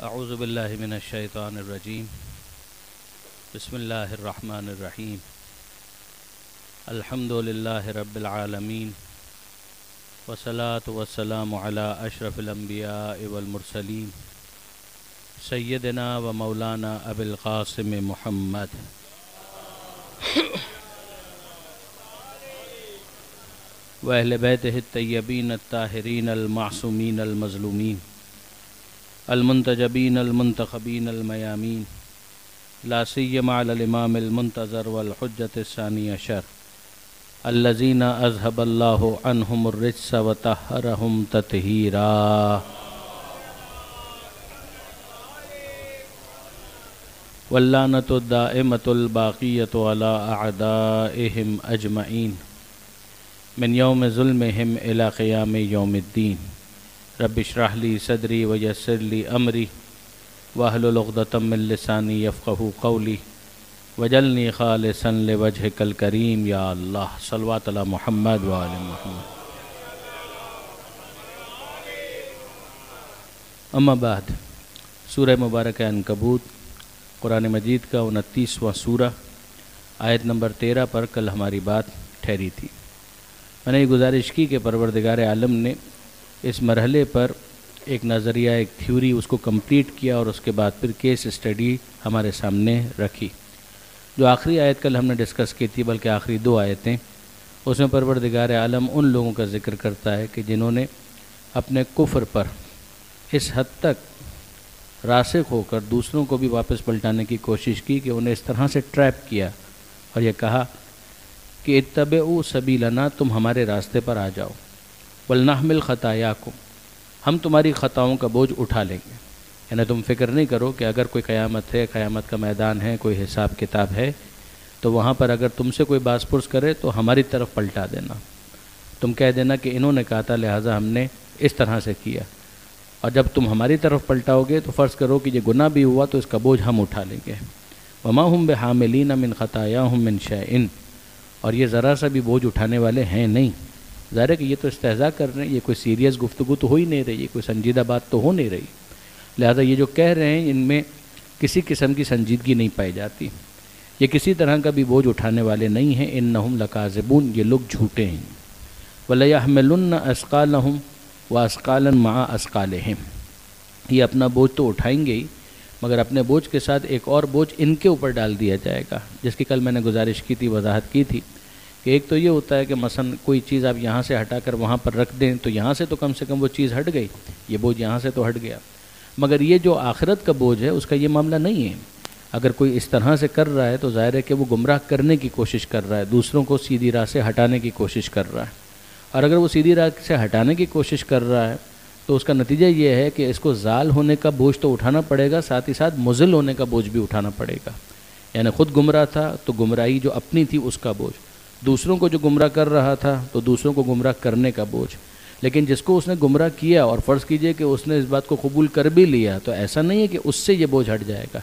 اعوذ باللہ من الشیطان الرجیم بسم اللہ الرحمن الرحیم الحمد للہ رب العالمین والصلاة والسلام علی اشرف الانبیاء والمرسلین سیدنا و مولانا ابی القاسم محمد و اہل بیتہ الطیبین الطاہرین المعصومین المظلومین المنتجبین المنتخبین المیامین لا سیما علی الامام المنتظر والحجۃ الثانی عشر الذین اذهب اللہ عنہم الرجس وطہرہم تطہیرا واللعنۃ الدائمۃ الباقیۃ علی اعدائہم اجمعین من یوم ظلمہم الی قیام یوم الدین رب اشرح لی صدری ویسر لی امری واحلل عقدۃ من لسانی یفقہوا قولی وجعلنی خالصا لوجہک الکریم یا اللہ صلوات علی محمد و آل محمد۔ اما بعد، سورہ مبارکہ عنکبوت قرآن مجید کا 29واں سورہ آیت نمبر 13 پر کل ہماری بات ٹھہری تھی۔ میں نے یہ گزارش کی کہ پروردگار عالم نے اس مرحلے پر ایک نظریہ، ایک تھیوری اس کو کمپلیٹ کیا اور اس کے بعد پھر کیس اسٹڈی ہمارے سامنے رکھی۔ جو آخری آیت کل ہم نے ڈسکس کی تھی، بلکہ آخری 2 آیتیں، اس میں پروردگار عالم ان لوگوں کا ذکر کرتا ہے کہ جنہوں نے اپنے کفر پر اس حد تک راسخ ہو کر دوسروں کو بھی واپس پلٹانے کی کوشش کی کہ انہیں اس طرح سے ٹریپ کیا اور یہ کہا کہ اتبعوا سبیلنا، تم ہمارے راستے پر آ جاؤ، وَلْنَحْمِلْ خَطَايَاكُمْ، ہم تمہاری خطاؤں کا بوجھ اٹھا لیں گے۔ یعنی تم فکر نہیں کرو کہ اگر کوئی قیامت ہے، قیامت کا میدان ہے، کوئی حساب کتاب ہے، تو وہاں پر اگر تم سے کوئی باز پرس کرے تو ہماری طرف پلٹا دینا، تم کہہ دینا کہ انہوں نے کہا تھا لہٰذا ہم نے اس طرح سے کیا، اور جب تم ہماری طرف پلٹاؤ گے تو فرض کرو کہ یہ گناہ بھی ہوا تو اس کا بوجھ ہم اٹھا لیں گے۔ وَمَا هُمْ بِحَامِلِينَ مِنْ خَطَايَاهُمْ مِنْ شَيْءٍ، اور یہ ذرا سا بھی بوجھ اٹھانے والے ہیں نہیں۔ ظاہر ہے کہ یہ تو استہزاء کر رہے ہیں، یہ کوئی سیریس گفتگو تو ہو ہی نہیں رہی، یہ کوئی سنجیدہ بات تو ہو نہیں رہی، لہذا یہ جو کہہ رہے ہیں ان میں کسی قسم کی سنجیدگی نہیں پائی جاتی، یہ کسی طرح کا بھی بوجھ اٹھانے والے نہیں ہیں۔ اِنَّهُمْ لَكَاذِبُونَ، یہ لوگ جھوٹے ہیں۔ وَلَيَحْمِلُنَّ أَثْقَالَهُمْ وَأَثْقَالًا مَعَ أَثْقَالِهِمْ، یہ اپنا بوجھ تو اٹھائیں گے ہی، مگر اپنے بوجھ کے ساتھ ایک اور بوجھ ان کے اوپر ڈال دیا جائے گا، جس کی کل میں نے گزارش کی تھی، وضاحت کی تھی کہ ایک تو یہ ہوتا ہے کہ مثلا کوئی چیز آپ یہاں سے ہٹا کر وہاں پر رکھ دیں تو یہاں سے تو کم سے کم وہ چیز ہٹ گئی، یہ بوجھ یہاں سے تو ہٹ گیا، مگر یہ جو آخرت کا بوجھ ہے اس کا یہ معاملہ نہیں ہے۔ اگر کوئی اس طرح سے کر رہا ہے تو ظاہر ہے کہ وہ گمراہ کرنے کی کوشش کر رہا ہے، دوسروں کو سیدھی راہ سے ہٹانے کی کوشش کر رہا ہے، اور اگر وہ سیدھی راہ سے ہٹانے کی کوشش کر رہا ہے تو اس کا نتیجہ یہ ہے کہ اس کو ضال ہونے کا بوجھ تو اٹھانا پڑے گا، ساتھ ہی ساتھ مضل ہونے کا بوجھ بھی اٹھانا پڑے گا۔ یعنی خود گمراہ تھا تو گمراہی جو اپنی تھی اس کا بوجھ، دوسروں کو جو گمراہ کر رہا تھا تو دوسروں کو گمراہ کرنے کا بوجھ، لیکن جس کو اس نے گمراہ کیا اور فرض کیجئے کہ اس نے اس بات کو قبول کر بھی لیا تو ایسا نہیں ہے کہ اس سے یہ بوجھ ہٹ جائے گا،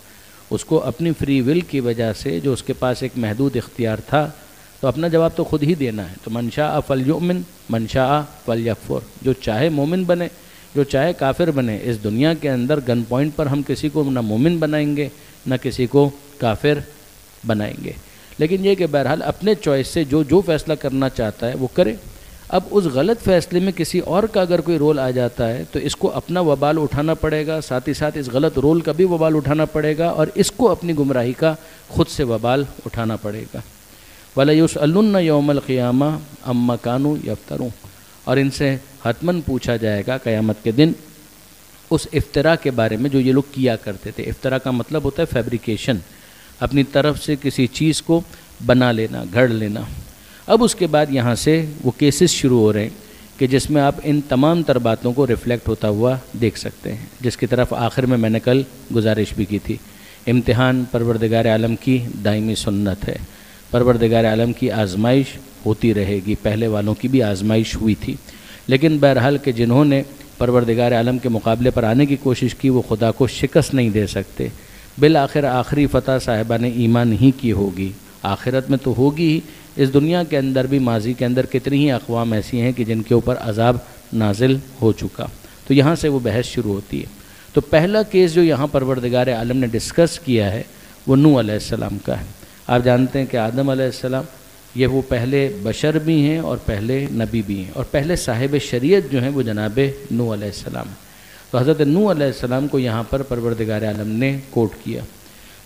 اس کو اپنی فری ول کی وجہ سے جو اس کے پاس ایک محدود اختیار تھا تو اپنا جواب تو خود ہی دینا ہے۔ تو من شاء فلیؤمن من شاء فلیکفر، جو چاہے مومن بنے، جو چاہے کافر بنے۔ اس دنیا کے اندر گن پوائنٹ پر ہم کسی کو نہ مومن بنائیں گے نہ کسی کو کافر بنائیں گے، لیکن یہ کہ بہرحال اپنے چوائس سے جو فیصلہ کرنا چاہتا ہے وہ کرے۔ اب اس غلط فیصلے میں کسی اور کا اگر کوئی رول آ جاتا ہے تو اس کو اپنا وبال اٹھانا پڑے گا، ساتھ ہی ساتھ اس غلط رول کا بھی وبال اٹھانا پڑے گا، اور اس کو اپنی گمراہی کا خود سے وبال اٹھانا پڑے گا۔ وَلَيُسْأَلُنَّ يَوْمَ الْقِيَامَةِ عَمَّا كَانُوا يَفْتَرُونَ، اور ان سے حتماً پوچھا جائے گا قیامت کے دن اس افتراء کے بارے میں جو یہ لوگ کیا کرتے تھے۔ افتراء کا مطلب ہوتا ہے فیبریکیشن، اپنی طرف سے کسی چیز کو بنا لینا، گھڑ لینا۔ اب اس کے بعد یہاں سے وہ کیسز شروع ہو رہے ہیں کہ جس میں آپ ان تمام تر باتوں کو ریفلیکٹ ہوتا ہوا دیکھ سکتے ہیں، جس کی طرف آخر میں نے کل گزارش بھی کی تھی۔ امتحان پروردگار عالم کی دائمی سنت ہے، پروردگار عالم کی آزمائش ہوتی رہے گی، پہلے والوں کی بھی آزمائش ہوئی تھی، لیکن بہرحال کہ جنہوں نے پروردگار عالم کے مقابلے پر آنے کی کوشش کی وہ خدا کو شکست نہیں دے سکتے۔ بالآخر آخری فتح صاحبان ایمان ہی کی ہوگی، آخرت میں تو ہوگی ہی، اس دنیا کے اندر بھی ماضی کے اندر کتنی ہی اقوام ایسی ہیں کہ جن کے اوپر عذاب نازل ہو چکا، تو یہاں سے وہ بحث شروع ہوتی ہے۔ تو پہلا کیس جو یہاں پروردگار عالم نے ڈسکس کیا ہے وہ نوح علیہ السلام کا ہے۔ آپ جانتے ہیں کہ آدم علیہ السلام یہ وہ پہلے بشر بھی ہیں اور پہلے نبی بھی ہیں، اور پہلے صاحب شریعت جو ہیں وہ جناب نوح علیہ السلام ہیں۔ تو حضرت نوح علیہ السلام کو یہاں پر پروردگار عالم نے کوٹ کیا،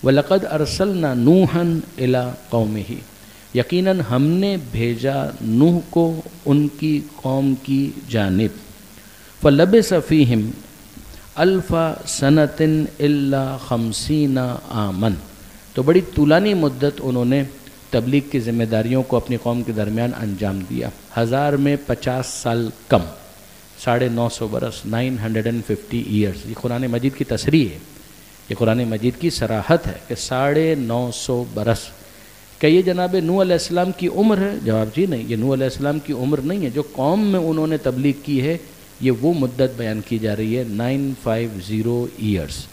وَلَقَدْ أَرْسَلْنَا نُوحًا إِلَىٰ قَوْمِهِ، یقیناً ہم نے بھیجا نوح کو ان کی قوم کی جانب، فَلَبِثَ فِيهِمْ أَلْفَ سَنَةٍ إِلَّا 50 عامًا، تو بڑی طولانی مدت انہوں نے تبلیغ کی ذمہ داریوں کو اپنی قوم کے درمیان انجام دیا، 1000 میں 50 سال کم، 950 برس، 950 ایئرس۔ یہ قرآن مجید کی تصریح ہے، یہ قرآن مجید کی صراحت ہے کہ 950 برس۔ کہ یہ جناب نوح علیہ السلام کی عمر ہے؟ جواب جی نہیں، یہ نوح علیہ السلام کی عمر نہیں ہے، جو قوم میں انہوں نے تبلیغ کی ہے یہ وہ مدت بیان کی جا رہی ہے، 950 ایئرس۔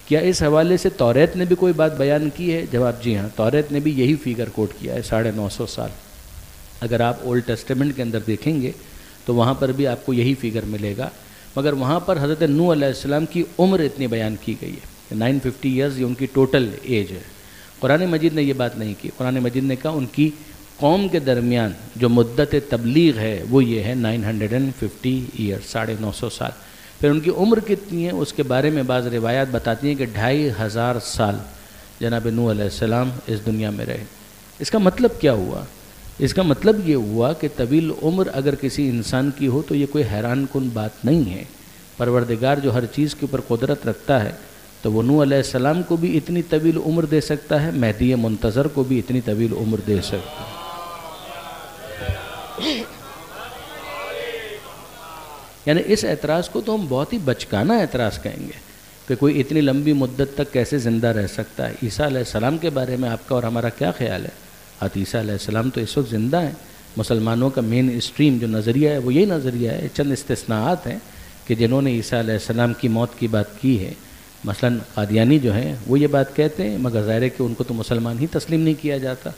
کیا اس حوالے سے توریت نے بھی کوئی بات بیان کی ہے؟ جواب جی ہاں، توریت نے بھی یہی فگر کوٹ کیا ہے، 950 سال۔ اگر آپ اولڈ ٹیسٹمنٹ کے اندر دیکھیں گے تو وہاں پر بھی آپ کو یہی فگر ملے گا، مگر وہاں پر حضرت نوح علیہ السلام کی عمر اتنی بیان کی گئی ہے، 950 ایئرز یہ ان کی ٹوٹل ایج ہے۔ قرآن مجید نے یہ بات نہیں کی، قرآن مجید نے کہا ان کی قوم کے درمیان جو مدت تبلیغ ہے وہ یہ ہے 950 ایئرز، 950 سال۔ پھر ان کی عمر کتنی ہے اس کے بارے میں بعض روایات بتاتی ہیں کہ 2500 سال جناب نوح علیہ السلام اس دنیا میں رہے۔ اس کا مطلب کیا ہوا؟ اس کا مطلب یہ ہوا کہ طویل عمر اگر کسی انسان کی ہو تو یہ کوئی حیران کن بات نہیں ہے۔ پروردگار جو ہر چیز کے اوپر قدرت رکھتا ہے تو وہ نوح علیہ السلام کو بھی اتنی طویل عمر دے سکتا ہے، مہدی منتظر کو بھی اتنی طویل عمر دے سکتا ہے۔ یعنی اس اعتراض کو تو ہم بہت ہی بچکانہ اعتراض کہیں گے کہ کوئی اتنی لمبی مدت تک کیسے زندہ رہ سکتا ہے۔ عیسیٰ علیہ السلام کے بارے میں آپ کا اور ہمارا کیا خیال ہے؟ حضرت عیسیٰ علیہ السلام تو اس وقت زندہ ہیں۔ مسلمانوں کا مین اسٹریم جو نظریہ ہے وہ یہی نظریہ ہے۔ چند استثناءات ہیں کہ جنہوں نے عیسیٰ علیہ السلام کی موت کی بات کی ہے، مثلا قادیانی جو ہیں وہ یہ بات کہتے ہیں، مگر ظاہر ہے کہ ان کو تو مسلمان ہی تسلیم نہیں کیا جاتا۔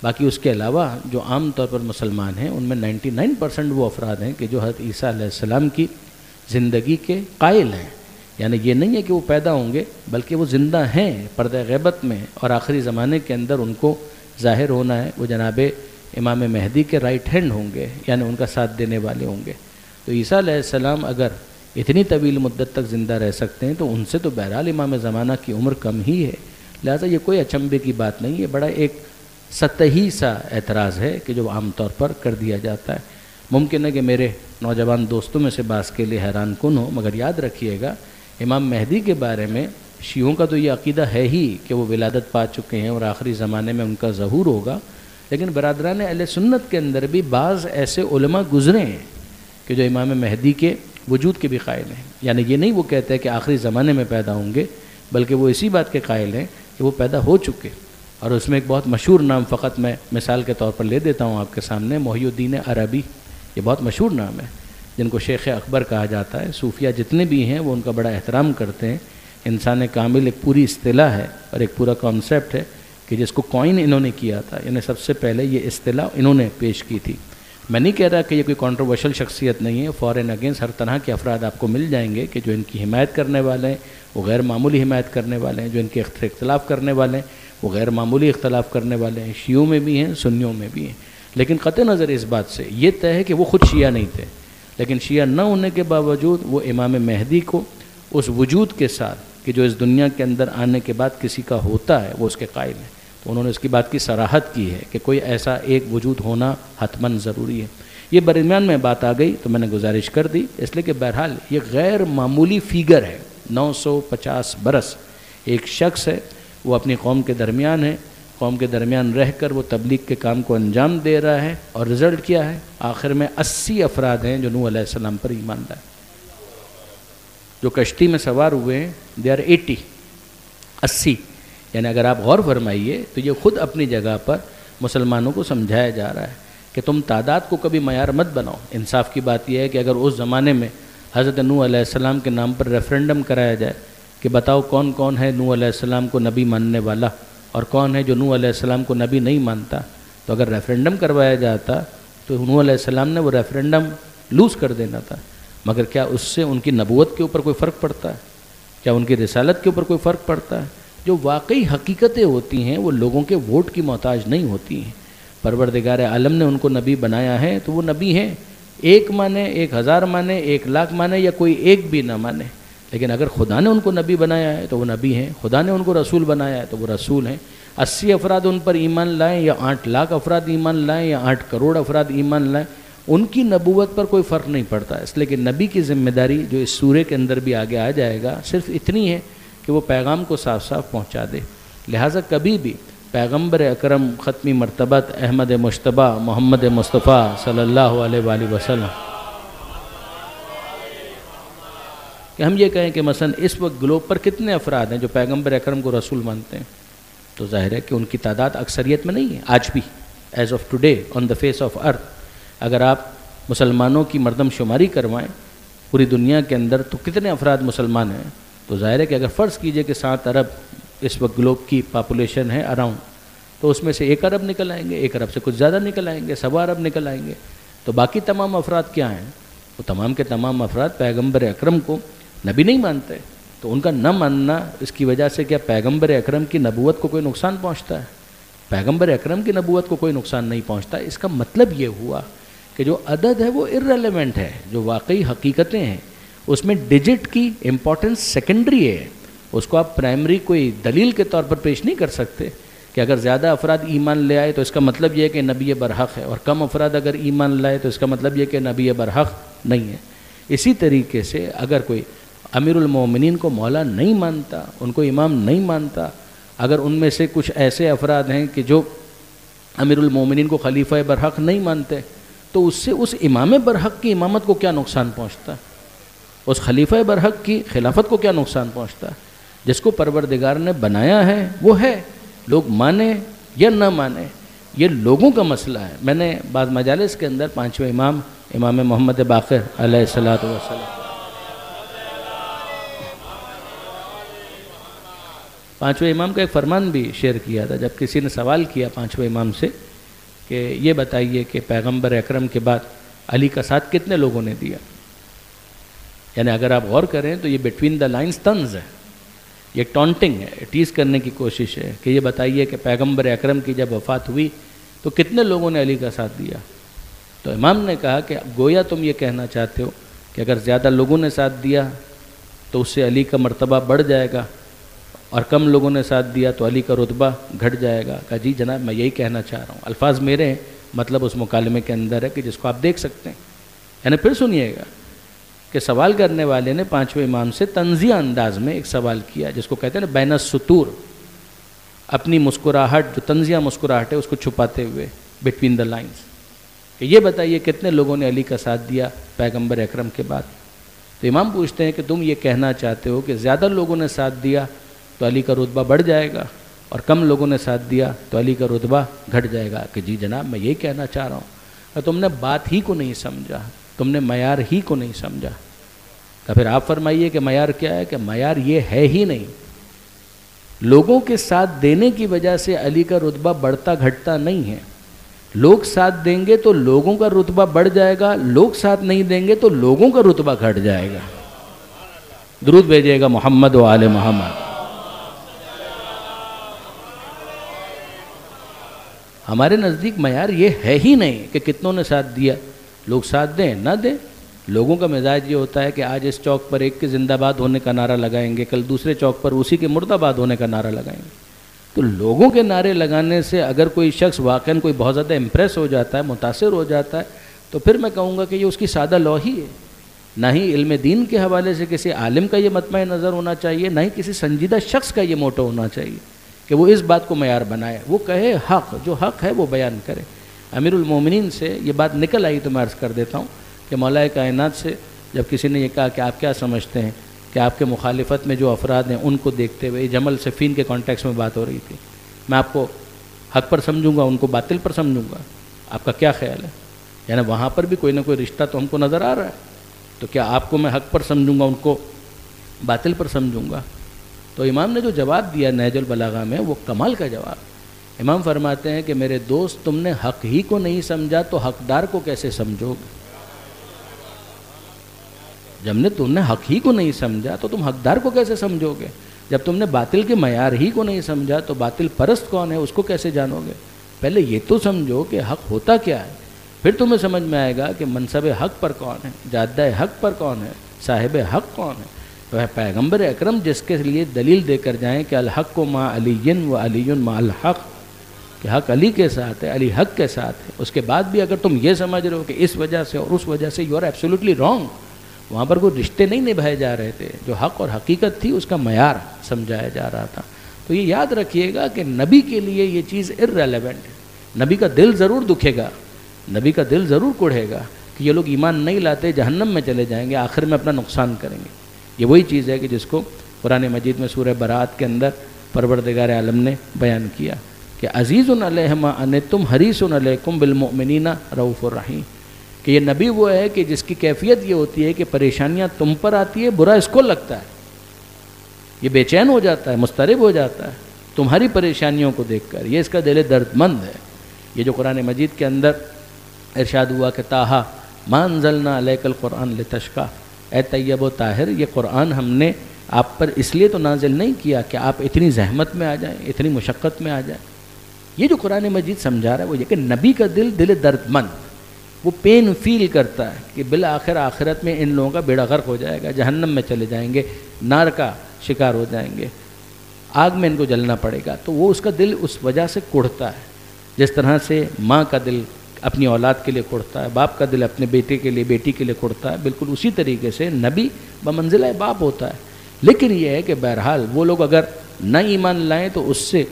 باقی اس کے علاوہ جو عام طور پر مسلمان ہیں ان میں 99% وہ افراد ہیں کہ جو حضرت عیسیٰ علیہ السلام کی زندگی کے قائل ہیں۔ یعنی یہ نہیں ہے کہ وہ پیدا ہوں گے بلکہ وہ زندہ ہیں پردہ غیبت میں، اور آخری زمانے کے اندر ان کو ظاہر ہونا ہے، وہ جناب امام مہدی کے رائٹ ہینڈ ہوں گے، یعنی ان کا ساتھ دینے والے ہوں گے۔ تو عیسیٰ علیہ السلام اگر اتنی طویل مدت تک زندہ رہ سکتے ہیں تو ان سے تو بہرحال امام زمانہ کی عمر کم ہی ہے، لہذا یہ کوئی اچنبے کی بات نہیں ہے۔ بڑا ایک سطحی سا اعتراض ہے کہ جو عام طور پر کر دیا جاتا ہے۔ ممکن ہے کہ میرے نوجوان دوستوں میں سے بعض کے لیے حیران کن ہو، مگر یاد رکھیے گا امام مہدی کے بارے میں شیعوں کا تو یہ عقیدہ ہے ہی کہ وہ ولادت پا چکے ہیں اور آخری زمانے میں ان کا ظہور ہوگا، لیکن برادران اہل سنت کے اندر بھی بعض ایسے علماء گزرے ہیں کہ جو امام مہدی کے وجود کے بھی قائل ہیں۔ یعنی یہ نہیں وہ کہتے ہیں کہ آخری زمانے میں پیدا ہوں گے، بلکہ وہ اسی بات کے قائل ہیں کہ وہ پیدا ہو چکے۔ اور اس میں ایک بہت مشہور نام فقط میں مثال کے طور پر لے دیتا ہوں آپ کے سامنے، محی الدین عربی، یہ بہت مشہور نام ہے جن کو شیخ اکبر کہا جاتا ہے۔ صوفیہ جتنے بھی ہیں وہ ان کا بڑا احترام کرتے ہیں۔ انسان کامل ایک پوری اصطلاح ہے اور ایک پورا کانسیپٹ ہے کہ جس کو کوائن انہوں نے کیا تھا، یعنی سب سے پہلے یہ اصطلاح انہوں نے پیش کی تھی۔ میں نہیں کہہ رہا کہ یہ کوئی کنٹروورشل شخصیت نہیں ہے، فار اینڈ اگینسٹ ہر طرح کے افراد آپ کو مل جائیں گے کہ جو ان کی حمایت کرنے والے ہیں وہ غیر معمولی حمایت کرنے والے ہیں، جو ان کے اختلاف کرنے والے ہیں وہ غیر معمولی اختلاف کرنے والے ہیں، شیعوں میں بھی ہیں، سنیوں میں بھی ہیں۔ لیکن قطع نظر اس بات سے یہ طے ہے کہ وہ خود شیعہ نہیں تھے، لیکن شیعہ نہ ہونے کے باوجود وہ امام مہدی کو اس وجود کے ساتھ کہ جو اس دنیا کے اندر آنے کے بعد کسی کا ہوتا ہے وہ اس کے قائل ہیں۔ تو انہوں نے اس کی بات کی صراحت کی ہے کہ کوئی ایسا ایک وجود ہونا حتماً ضروری ہے۔ یہ درمیان میں بات آ گئی تو میں نے گزارش کر دی، اس لیے کہ بہرحال یہ غیر معمولی فیگر ہے، 950 برس ایک شخص ہے، وہ اپنی قوم کے درمیان ہے، قوم کے درمیان رہ کر وہ تبلیغ کے کام کو انجام دے رہا ہے، اور رزلٹ کیا ہے؟ آخر میں 80 افراد ہیں جو نوح علیہ السلام پر ایمان لائے۔ جو کشتی میں سوار ہوئے ہیں دے آر 80، یعنی اگر آپ غور فرمائیے تو یہ خود اپنی جگہ پر مسلمانوں کو سمجھایا جا رہا ہے کہ تم تعداد کو کبھی معیار مت بناؤ۔ انصاف کی بات یہ ہے کہ اگر اس زمانے میں حضرت نوح علیہ السلام کے نام پر ریفرنڈم کرایا جائے کہ بتاؤ کون کون ہے نوح علیہ السلام کو نبی ماننے والا اور کون ہے جو نوح علیہ السلام کو نبی نہیں مانتا، تو اگر ریفرنڈم کروایا جاتا تو نوح علیہ السلام نے وہ ریفرنڈم لوز کر دینا تھا، مگر کیا اس سے ان کی نبوت کے اوپر کوئی فرق پڑتا ہے؟ کیا ان کی رسالت کے اوپر کوئی فرق پڑتا ہے؟ جو واقعی حقیقتیں ہوتی ہیں وہ لوگوں کے ووٹ کی محتاج نہیں ہوتی ہیں۔ پروردگار عالم نے ان کو نبی بنایا ہے تو وہ نبی ہیں، 1 مانے، 1000 مانے، 1,00,000 مانے یا کوئی ایک بھی نہ مانے، لیکن اگر خدا نے ان کو نبی بنایا ہے تو وہ نبی ہیں، خدا نے ان کو رسول بنایا ہے تو وہ رسول ہیں۔ 80 افراد ان پر ایمان لائیں یا 8 لاکھ افراد ایمان لائیں یا 8 کروڑ افراد ایمان لائیں، ان کی نبوت پر کوئی فرق نہیں پڑتا، اس لیے کہ نبی کی ذمہ داری جو اس سورے کے اندر بھی آگے آ جائے گا صرف اتنی ہے کہ وہ پیغام کو صاف صاف پہنچا دے۔ لہٰذا کبھی بھی پیغمبر اکرم ختمی مرتبت احمد مجتبی محمد مصطفیٰ صلی اللہ علیہ وآلہ وسلم کہ ہم یہ کہیں کہ مثلا اس وقت گلوب پر کتنے افراد ہیں جو پیغمبر اکرم کو رسول مانتے ہیں، تو ظاہر ہے کہ ان کی تعداد اکثریت میں نہیں ہے آج بھی، as of today on the face of earth. اگر آپ مسلمانوں کی مردم شماری کروائیں پوری دنیا کے اندر تو کتنے افراد مسلمان ہیں؟ تو ظاہر ہے کہ اگر فرض کیجئے کہ 7 ارب اس وقت گلوب کی پاپولیشن ہے اراؤنڈ، تو اس میں سے 1 ارب نکل آئیں گے، 1 ارب سے کچھ زیادہ نکل آئیں گے، 1.25 ارب نکل آئیں گے، تو باقی تمام افراد کیا ہیں؟ وہ تمام کے تمام افراد پیغمبر اکرم کو نبی نہیں مانتے، تو ان کا نہ ماننا اس کی وجہ سے کیا پیغمبر اکرم کی نبوت کو کوئی نقصان پہنچتا ہے؟ پیغمبر اکرم کی نبوت کو کوئی نقصان نہیں پہنچتا۔ اس کا مطلب یہ ہوا کہ جو عدد ہے وہ ارریلیونٹ ہے، جو واقعی حقیقتیں ہیں اس میں ڈیجٹ کی امپورٹنس سیکنڈری ہے، اس کو آپ پرائمری کوئی دلیل کے طور پر پیش نہیں کر سکتے کہ اگر زیادہ افراد ایمان لے آئے تو اس کا مطلب یہ ہے کہ نبی برحق ہے، اور کم افراد اگر ایمان لائے تو اس کا مطلب یہ کہ نبی برحق نہیں ہے۔ اسی طریقے سے اگر کوئی امیر المومنین کو مولا نہیں مانتا، ان کو امام نہیں مانتا، اگر ان میں سے کچھ ایسے افراد ہیں کہ جو امیر المومنین کو خلیفہ برحق نہیں مانتے، تو اس سے اس امام برحق کی امامت کو کیا نقصان پہنچتا ہے؟ اس خلیفہ برحق کی خلافت کو کیا نقصان پہنچتا ہے؟ جس کو پروردگار نے بنایا ہے وہ ہے، لوگ مانیں یا نہ مانیں یہ لوگوں کا مسئلہ ہے۔ میں نے بعض مجالس کے اندر 5ویں امام امام محمد باقر علیہ الصلوۃ والسلام 5ویں امام کا ایک فرمان بھی شیئر کیا تھا، جب کسی نے سوال کیا 5ویں امام سے کہ یہ بتائیے کہ پیغمبر اکرم کے بعد علی کا ساتھ کتنے لوگوں نے دیا، یعنی اگر آپ غور کریں تو یہ بٹوین دا لائنز طنز ہے، یہ ٹونٹنگ ہے، ٹیز کرنے کی کوشش ہے کہ یہ بتائیے کہ پیغمبر اکرم کی جب وفات ہوئی تو کتنے لوگوں نے علی کا ساتھ دیا؟ تو امام نے کہا کہ گویا تم یہ کہنا چاہتے ہو کہ اگر زیادہ لوگوں نے ساتھ دیا تو اس سے علی کا مرتبہ بڑھ جائے گا، اور کم لوگوں نے ساتھ دیا تو علی کا رتبہ گھٹ جائے گا۔ کہا جی جناب میں یہی کہنا چاہ رہا ہوں، الفاظ میرے ہیں، مطلب اس مکالمے کے اندر ہے کہ جس کو آپ دیکھ سکتے ہیں۔ یعنی پھر سنیے گا کہ سوال کرنے والے نے 5ویں امام سے طنزیہ انداز میں ایک سوال کیا، جس کو کہتے ہیں نا بین السطور، اپنی مسکراہٹ جو طنزیہ مسکراہٹ ہے اس کو چھپاتے ہوئے بٹوین دا لائنز، کہ یہ بتائیے کتنے لوگوں نے علی کا ساتھ دیا پیغمبر اکرم کے بعد؟ تو امام پوچھتے ہیں کہ تم یہ کہنا چاہتے ہو کہ زیادہ لوگوں نے ساتھ دیا تو علی کا رتبہ بڑھ جائے گا، اور کم لوگوں نے ساتھ دیا تو علی کا رتبہ گھٹ جائے گا؟ کہ جی جناب میں یہی کہنا چاہ رہا ہوں۔ کہ تم نے بات ہی کو نہیں سمجھا، تم نے معیار ہی کو نہیں سمجھا۔ کہ پھر آپ فرمائیے کہ معیار کیا ہے؟ کہ معیار یہ ہے ہی نہیں، لوگوں کے ساتھ دینے کی وجہ سے علی کا رتبہ بڑھتا گھٹتا نہیں ہے، لوگ ساتھ دیں گے تو لوگوں کا رتبہ بڑھ جائے گا، لوگ ساتھ نہیں دیں گے تو لوگوں کا رتبہ گھٹ جائے گا۔ درود بھیجیے گا محمد و آل محمد۔ ہمارے نزدیک معیار یہ ہے ہی نہیں کہ کتنوں نے ساتھ دیا، لوگ ساتھ دیں نہ دیں۔ لوگوں کا مزاج یہ ہوتا ہے کہ آج اس چوک پر ایک کے زندہ باد ہونے کا نعرہ لگائیں گے، کل دوسرے چوک پر اسی کے مردہ باد ہونے کا نعرہ لگائیں گے۔ تو لوگوں کے نعرے لگانے سے اگر کوئی شخص واقعاً کوئی بہت زیادہ امپریس ہو جاتا ہے، متاثر ہو جاتا ہے، تو پھر میں کہوں گا کہ یہ اس کی سادہ لو ہی ہے۔ نہ ہی علم دین کے حوالے سے کسی عالم کا یہ مطمع نظر ہونا چاہیے، نہ ہی کسی سنجیدہ شخص کا یہ موٹو ہونا چاہیے کہ وہ اس بات کو معیار بنائے، وہ کہے حق، جو حق ہے وہ بیان کرے۔ امیر المومنین سے یہ بات نکل آئی تو میں عرض کر دیتا ہوں کہ مولا کائنات سے جب کسی نے یہ کہا کہ آپ کیا سمجھتے ہیں کہ آپ کے مخالفت میں جو افراد ہیں ان کو دیکھتے ہوئے، جمل صفین کے کانٹیکس میں بات ہو رہی تھی، میں آپ کو حق پر سمجھوں گا ان کو باطل پر سمجھوں گا، آپ کا کیا خیال ہے؟ یعنی وہاں پر بھی کوئی نہ کوئی رشتہ تو ہم کو نظر آ رہا ہے، تو کیا آپ کو میں حق پر سمجھوں گا ان کو باطل پر سمجھوں گا؟ تو امام نے جو جواب دیا نہج البلاغہ میں وہ کمال کا جواب۔ امام فرماتے ہیں کہ میرے دوست تم نے حق ہی کو نہیں سمجھا تو حقدار کو کیسے سمجھو گے؟ جب نے تم نے حق ہی کو نہیں سمجھا تو تم حقدار کو کیسے سمجھو گے؟ جب تم نے باطل کے معیار ہی کو نہیں سمجھا تو باطل پرست کون ہے اس کو کیسے جانو گے؟ پہلے یہ تو سمجھو کہ حق ہوتا کیا ہے، پھر تمہیں سمجھ میں آئے گا کہ منصب حق پر کون ہے، جادہ حق پر کون ہے، صاحب حق کون ہے۔ وہ ہے پیغمبر اکرم جس کے لیے دلیل دے کر جائیں کہ الحق مع علی و علی مع الحق، کہ حق علی کے ساتھ ہے، علی حق کے ساتھ ہے۔ اس کے بعد بھی اگر تم یہ سمجھ رہے ہو کہ اس وجہ سے اور اس وجہ سے، یو آر ایبسولوٹلی رانگ۔ وہاں پر کوئی رشتے نہیں نبھائے جا رہے تھے، جو حق اور حقیقت تھی اس کا معیار سمجھایا جا رہا تھا۔ تو یہ یاد رکھیے گا کہ نبی کے لیے یہ چیز irrelevant ہے۔ نبی کا دل ضرور دکھے گا، نبی کا دل ضرور کوڑھے گا کہ یہ لوگ ایمان نہیں لاتے، جہنم میں چلے جائیں گے، آخر میں اپنا نقصان کریں گے۔ یہ وہی چیز ہے کہ جس کو قرآن مجید میں سورہ برات کے اندر پروردگار عالم نے بیان کیا کہ عزیز علیہ ما عنتم حریص علیکم بالمؤمنین رؤوف الرحیم، کہ یہ نبی وہ ہے کہ جس کی کیفیت یہ ہوتی ہے کہ پریشانیاں تم پر آتی ہے، برا اس کو لگتا ہے، یہ بے چین ہو جاتا ہے، مضطرب ہو جاتا ہے تمہاری پریشانیوں کو دیکھ کر، یہ اس کا دل درد مند ہے۔ یہ جو قرآن مجید کے اندر ارشاد ہوا کہ طٰہٰ ما انزلنا علیک القرآن لتشقیٰ، اے طیب و طاہر، یہ قرآن ہم نے آپ پر اس لیے تو نازل نہیں کیا کہ آپ اتنی زحمت میں آ جائیں، اتنی مشقت میں آ جائیں۔ یہ جو قرآن مجید سمجھا رہا ہے وہ یہ کہ نبی کا دل درد مند، وہ پین فیل کرتا ہے کہ بالآخر آخرت میں ان لوگوں کا بیڑا غرق ہو جائے گا، جہنم میں چلے جائیں گے، نار کا شکار ہو جائیں گے، آگ میں ان کو جلنا پڑے گا۔ تو وہ اس کا دل اس وجہ سے کڑھتا ہے، جس طرح سے ماں کا دل اپنی اولاد کے لیے کڑھتا ہے، باپ کا دل اپنے بیٹے کے لیے، بیٹی کے لیے کڑھتا ہے، بالکل اسی طریقے سے نبی بمنزلہ باپ ہوتا ہے۔ لیکن یہ ہے کہ بہرحال وہ لوگ اگر نہ ایمان لائیں تو اس سے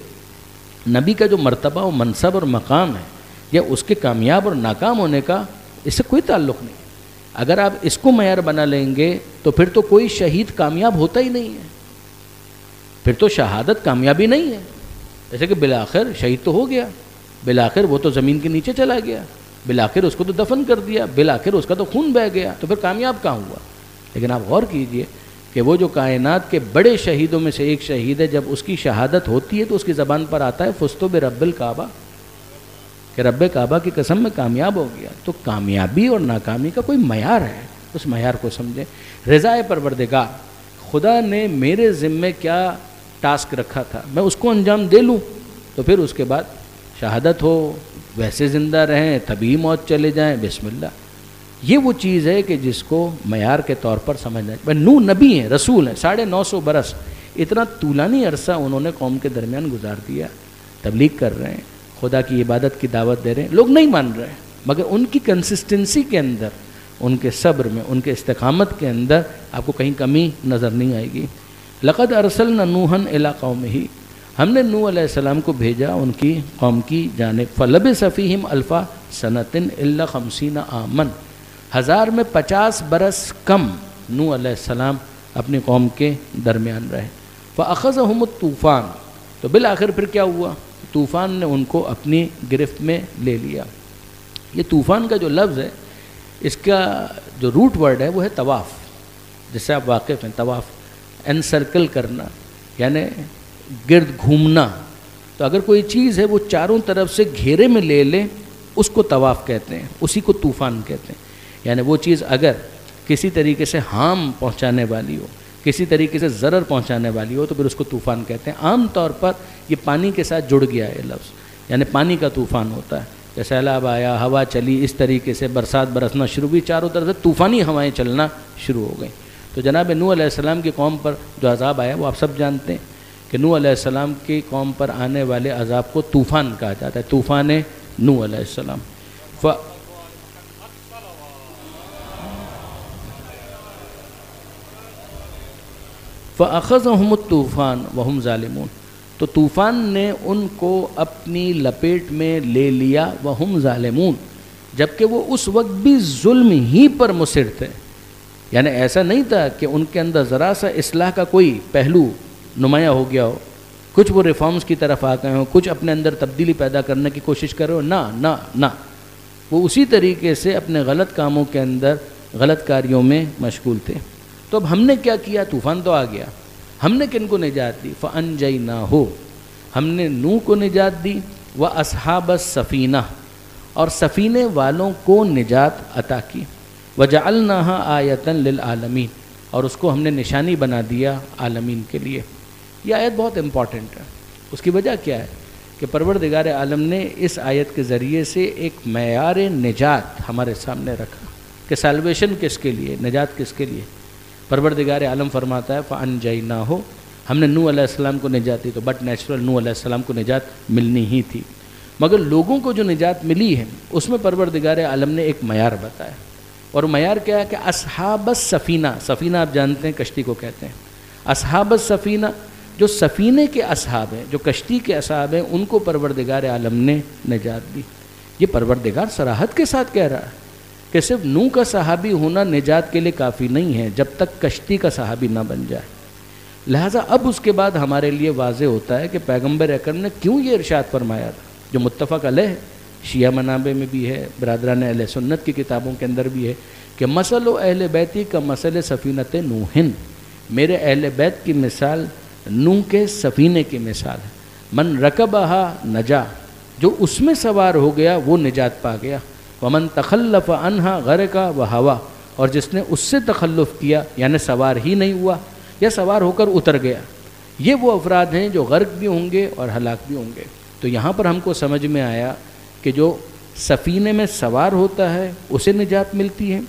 نبی کا جو مرتبہ و منصب اور مقام ہے یا اس کے کامیاب اور ناکام ہونے کا اس سے کوئی تعلق نہیں۔ اگر آپ اس کو معیار بنا لیں گے تو پھر تو کوئی شہید کامیاب ہوتا ہی نہیں ہے، پھر تو شہادت کامیابی نہیں ہے۔ جیسے کہ بالآخر شہید تو ہو گیا، بالآخر وہ تو زمین کے نیچے چلا گیا، بالآخر اس کو تو دفن کر دیا، بالآخر اس کا تو خون بہہ گیا، تو پھر کامیاب کہاں ہوا؟ لیکن آپ غور کیجئے کہ وہ جو کائنات کے بڑے شہیدوں میں سے ایک شہید ہے، جب اس کی شہادت ہوتی ہے تو اس کی زبان پر آتا ہے فزت برب الکعبہ، کہ رب کعبہ کی قسم میں کامیاب ہو گیا۔ تو کامیابی اور ناکامی کا کوئی معیار ہے، اس معیار کو سمجھیں۔ رضا پروردگار، خدا نے میرے ذمے کیا ٹاسک رکھا تھا میں اس کو انجام دے لوں، تو پھر اس کے بعد شہادت ہو، ویسے زندہ رہیں، طبی موت چلے جائیں، بسم اللہ۔ یہ وہ چیز ہے کہ جس کو معیار کے طور پر سمجھنا ہے۔ نوح نبی ہیں، رسول ہیں، 950 برس، اتنا طولانی عرصہ انہوں نے قوم کے درمیان گزار دیا، تبلیغ کر رہے ہیں، خدا کی عبادت کی دعوت دے رہے ہیں، لوگ نہیں مان رہے، مگر ان کی کنسسٹنسی کے اندر، ان کے صبر میں، ان کے استقامت کے اندر آپ کو کہیں کمی نظر نہیں آئے گی۔ لقد ارسلنا نوحا الی قومہ، ہم نے نوح علیہ السلام کو بھیجا ان کی قوم کی جانب، فلبث فیہم الف سنۃ الا 50 عاما، 1000 میں 50 برس کم نوح علیہ السلام اپنی قوم کے درمیان رہے۔ فاخذہم الطوفان، تو بالآخر پھر کیا ہوا؟ طوفان نے ان کو اپنی گرفت میں لے لیا۔ یہ طوفان کا جو لفظ ہے، اس کا جو روٹ ورڈ ہے وہ ہے طواف، جس سے آپ واقف ہیں، طواف انسرکل کرنا، یعنی گرد گھومنا۔ تو اگر کوئی چیز ہے وہ چاروں طرف سے گھیرے میں لے لے، اس کو طواف کہتے ہیں، اسی کو طوفان کہتے ہیں۔ یعنی وہ چیز اگر کسی طریقے سے ہارم پہنچانے والی ہو، کسی طریقے سے ضرر پہنچانے والی ہو، تو پھر اس کو طوفان کہتے ہیں۔ عام طور پر یہ پانی کے ساتھ جڑ گیا ہے یہ لفظ، یعنی پانی کا طوفان ہوتا ہے کہ سیلاب آیا، ہوا چلی، اس طریقے سے برسات برسنا شروع ہوئی، چاروں طرف سے طوفانی ہوائیں چلنا شروع ہو گئیں۔ تو جناب نوح علیہ السلام کی قوم پر جو عذاب آیا وہ آپ سب جانتے ہیں کہ نوح علیہ السلام کی قوم پر آنے والے عذاب کو طوفان کہا جاتا ہے، طوفان نوح علیہ السلام۔ فَأَخَذَهُمُ الطُّوفَانُ وَهُمْ ظَالِمُونَ، تو طوفان نے ان کو اپنی لپیٹ میں لے لیا، وَهُمْ ظَالِمُونَ، جبکہ وہ اس وقت بھی ظلم ہی پر مصر تھے۔ یعنی ایسا نہیں تھا کہ ان کے اندر ذرا سا اصلاح کا کوئی پہلو نمایاں ہو گیا ہو، کچھ وہ ریفارمز کی طرف آ گئے ہوں، کچھ اپنے اندر تبدیلی پیدا کرنے کی کوشش کر رہے ہو، نہ، وہ اسی طریقے سے اپنے غلط کاموں کے اندر، غلط کاریوں میں مشغول تھے۔ تو اب ہم نے کیا کیا؟ طوفان تو آ گیا، ہم نے کن کو نجات دی؟ فَأَنْجَيْنَاهُ، ہم نے نوح کو نجات دی، وَأَصْحَابَ السَّفِينَةِ، اور سفینے والوں کو نجات عطا کی۔ وَجَعَلْنَاهَا آیَةً لِلْعَالَمِينَ، اور اس کو ہم نے نشانی بنا دیا عالمین کے لیے۔ یہ آیت بہت امپورٹنٹ ہے۔ اس کی وجہ کیا ہے کہ پروردگار عالم نے اس آیت کے ذریعے سے ایک معیار نجات ہمارے سامنے رکھا کہ سیلویشن کس کے لیے، نجات کس کے لیے۔ پروردگار عالم فرماتا ہے فَأَنْجَيْنَاهُ، ہم نے نوح علیہ السلام کو نجات دی، تو بٹ نیچرل نوح علیہ السلام کو نجات ملنی ہی تھی، مگر لوگوں کو جو نجات ملی ہے اس میں پروردگار عالم نے ایک معیار بتایا، اور معیار کیا ہے کہ اصحاب السفینہ، سفینہ آپ جانتے ہیں کشتی کو کہتے ہیں، اصحاب السفینہ جو سفینے کے اصحاب ہیں، جو کشتی کے اصحاب ہیں، ان کو پروردگار عالم نے نجات دی۔ یہ پروردگار صراحت کے ساتھ کہہ رہا ہے کہ صرف نوح کا صحابی ہونا نجات کے لیے کافی نہیں ہے جب تک کشتی کا صحابی نہ بن جائے۔ لہٰذا اب اس کے بعد ہمارے لیے واضح ہوتا ہے کہ پیغمبر اکرم نے کیوں یہ ارشاد فرمایا تھا، جو متفق علیہ شیعہ منابع میں بھی ہے، برادران اہل سنت کی کتابوں کے اندر بھی ہے کہ مثل اہل بیتی کا مثل سفینۃ نوح، میرے اہل بیت کی مثال نوح کے سفینے کی مثال ہے، من رکبہا نجا، جو اس میں سوار ہو گیا وہ نجات پا گیا، ومن تخلف عنہا غرقا وہوا، اور جس نے اس سے تخلف کیا یعنی سوار ہی نہیں ہوا یا سوار ہو کر اتر گیا، یہ وہ افراد ہیں جو غرق بھی ہوں گے اور ہلاک بھی ہوں گے۔ تو یہاں پر ہم کو سمجھ میں آیا کہ جو سفینے میں سوار ہوتا ہے اسے نجات ملتی ہے۔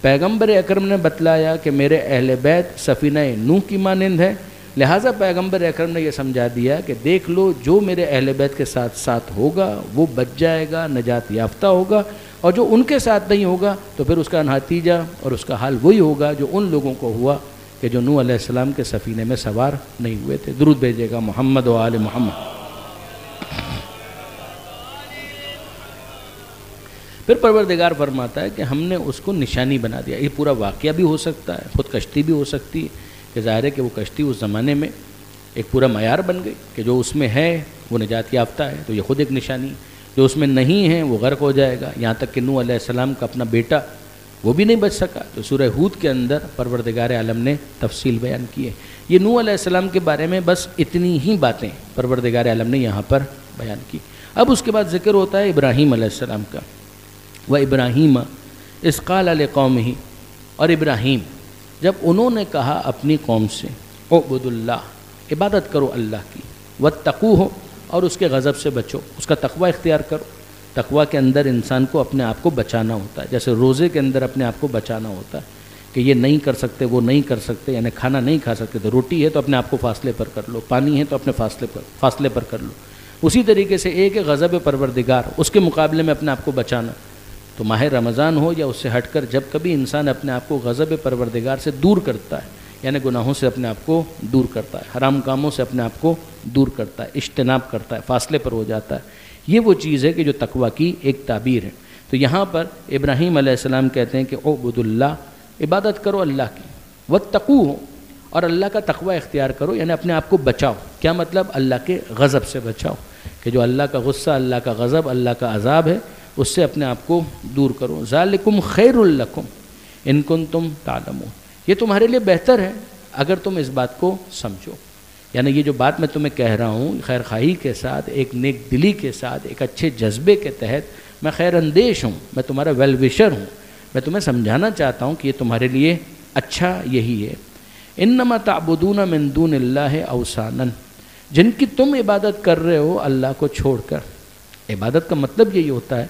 پیغمبر اکرم نے بتلایا کہ میرے اہل بیت سفینہ نوح کی مانند ہے، لہٰذا پیغمبر اکرم نے یہ سمجھا دیا کہ دیکھ لو جو میرے اہل بیت کے ساتھ ساتھ ہوگا وہ بچ جائے گا، نجات یافتہ ہوگا، اور جو ان کے ساتھ نہیں ہوگا تو پھر اس کا نتیجہ اور اس کا حال وہی ہوگا جو ان لوگوں کو ہوا کہ جو نوح علیہ السلام کے سفینے میں سوار نہیں ہوئے تھے۔ درود بھیجے گا محمد و آل محمد۔ پھر پروردگار فرماتا ہے کہ ہم نے اس کو نشانی بنا دیا۔ یہ پورا واقعہ بھی ہو سکتا ہے، خود کشتی بھی ہو سکتی ہے کہ ظاہر ہے کہ وہ کشتی اس زمانے میں ایک پورا معیار بن گئی کہ جو اس میں ہے وہ نجات یافتہ ہے، تو یہ خود ایک نشانی، جو اس میں نہیں ہے وہ غرق ہو جائے گا، یہاں تک کہ نوح علیہ السلام کا اپنا بیٹا وہ بھی نہیں بچ سکا۔ تو سورہ ہود کے اندر پروردگار عالم نے تفصیل بیان کی ہے۔ یہ نوح علیہ السلام کے بارے میں بس اتنی ہی باتیں پروردگار عالم نے یہاں پر بیان کی۔ اب اس کے بعد ذکر ہوتا ہے ابراہیم علیہ السلام کا، وَإِبْرَاهِيمَ إِذْ قَالَ لِقَوْمِهِ، اور ابراہیم جب انہوں نے کہا اپنی قوم سے اعبدوا اللہ، عبادت کرو اللہ کی، واتقوہ، اور اس کے غضب سے بچو، اس کا تقوی اختیار کرو۔ تقوی کے اندر انسان کو اپنے آپ کو بچانا ہوتا ہے، جیسے روزے کے اندر اپنے آپ کو بچانا ہوتا ہے کہ یہ نہیں کر سکتے وہ نہیں کر سکتے، یعنی کھانا نہیں کھا سکتے تو روٹی ہے تو اپنے آپ کو فاصلے پر کر لو، پانی ہے تو اپنے فاصلے پر کر لو۔ اسی طریقے سے ایک غضب پروردگار، اس کے مقابلے میں اپنے آپ کو بچانا، تو ماہ رمضان ہو یا اس سے ہٹ کر جب کبھی انسان اپنے آپ کو غضب پروردگار سے دور کرتا ہے، یعنی گناہوں سے اپنے آپ کو دور کرتا ہے، حرام کاموں سے اپنے آپ کو دور کرتا ہے، اجتناب کرتا ہے، فاصلے پر ہو جاتا ہے، یہ وہ چیز ہے کہ جو تقوی کی ایک تعبیر ہے۔ تو یہاں پر ابراہیم علیہ السلام کہتے ہیں کہ اعبدوا اللہ، عبادت کرو اللہ کی، واتقوہ، اور اللہ کا تقوی اختیار کرو، یعنی اپنے آپ کو بچاؤ۔ کیا مطلب؟ اللہ کے غضب سے بچاؤ، کہ جو اللہ کا غصہ، اللہ کا غضب، اللہ کا عذاب ہے اس سے اپنے آپ کو دور کرو۔ ذالکم خیر لکم ان کنتم تعلمون، یہ تمہارے لیے بہتر ہے اگر تم اس بات کو سمجھو، یعنی یہ جو بات میں تمہیں کہہ رہا ہوں خیر خواہی کے ساتھ، ایک نیک دلی کے ساتھ، ایک اچھے جذبے کے تحت، میں خیر اندیش ہوں، میں تمہارا ویل وشر ہوں، میں تمہیں سمجھانا چاہتا ہوں کہ یہ تمہارے لیے اچھا یہی ہے۔ انما تعبدون من دون اللہ اوثانا، جن کی تم عبادت کر رہے ہو اللہ کو چھوڑ کر۔ عبادت کا مطلب یہی ہوتا ہے